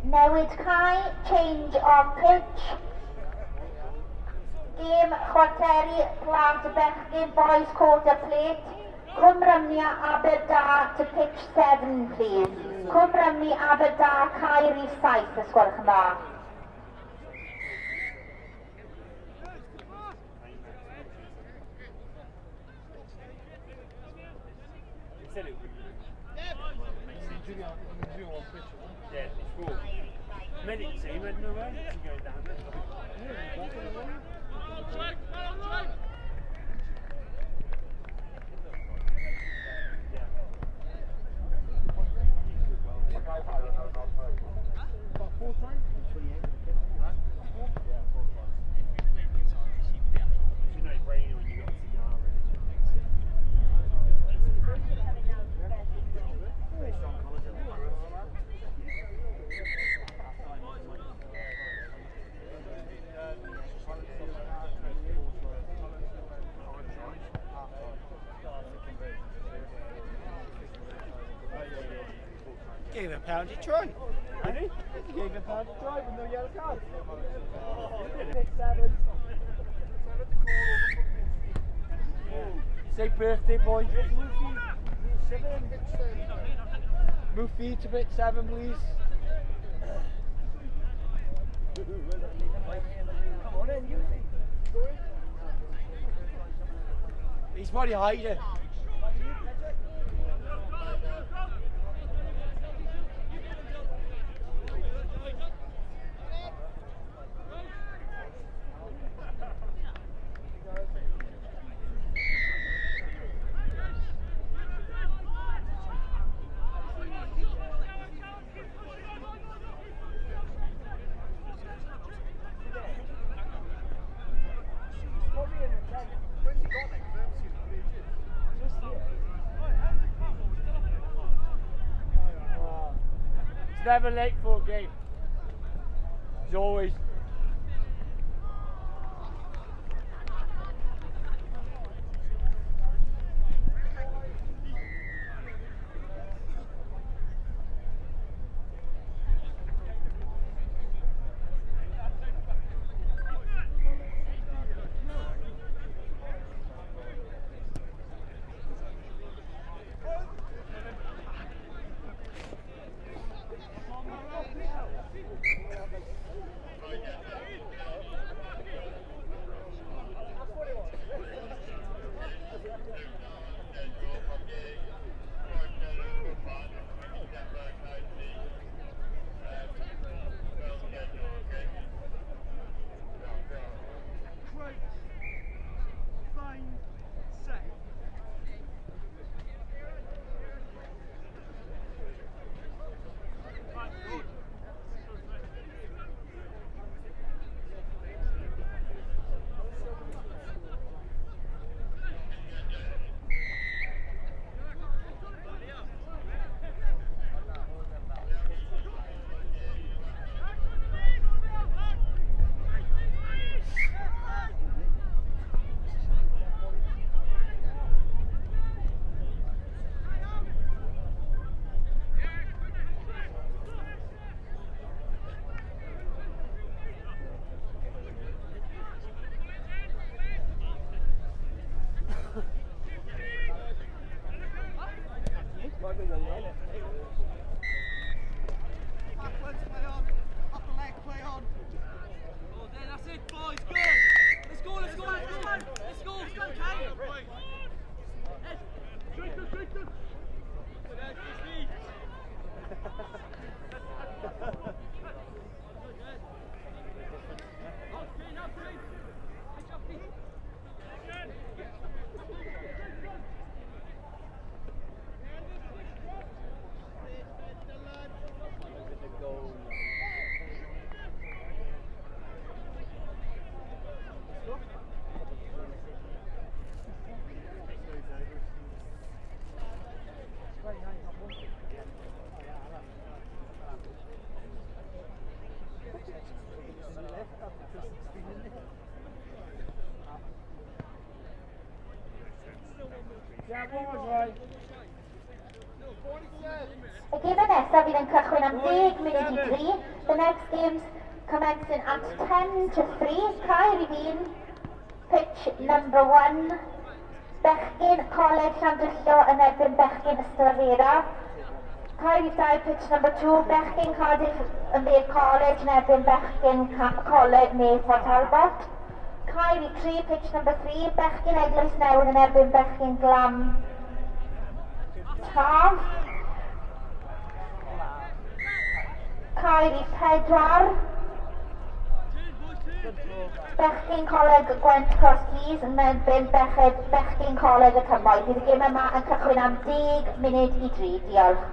Newid cae, change of pitch. Game chwarteri Plant Bechgyn Boys Quarter Plate. Cwmrymni Aberdâr to pitch 7 please. Cwmrymni Aberdâr cae rhif 7 os gwelwch yn dda. Medic team had no way to go down there. Gave a pound to Troy. Did he? He gave a pound to Troy with no yellow card. 6-7. Say birthday boy. Move feet to bit 7 please. Come on in, you. He's probably hiding. It's never late for a game. It's always. Yeah, one more try. Y gêm nesaf fydd yn cychwyn am 10 munud I 3. The next game's commencing at 10 to 3. Caer I Fîn, pitch number 1. Bechgyn Coleg Llandrillo yn erbyn Bechgyn Ystafera. Caer I 2, pitch number 2. Bechgyn Cardiff yn Bedd Coleg yn erbyn Bechgyn Coleg neu Port Talbot. Caer I 3, pitch number 3. Bechgyn Eglwys Newydd yn erbyn Bechgyn Glam Taf. Caer I 4. Bechgyn Coleg Gwent Crosskeys yn erbyn Bechgyn Coleg y Cymoedd. Bydd y gêm yma yn cychwyn am 10 munud I 3. Diolch.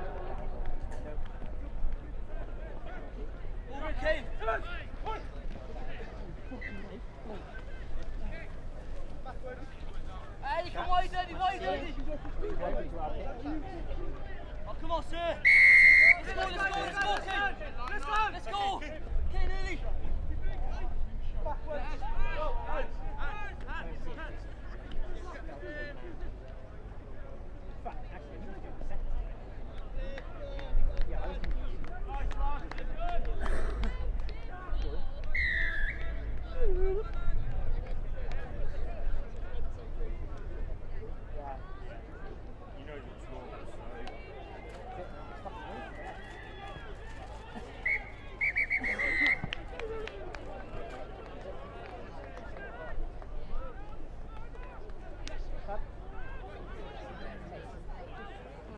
Hey, come on, Eddie, right, Eddie. Oh, come on, sir.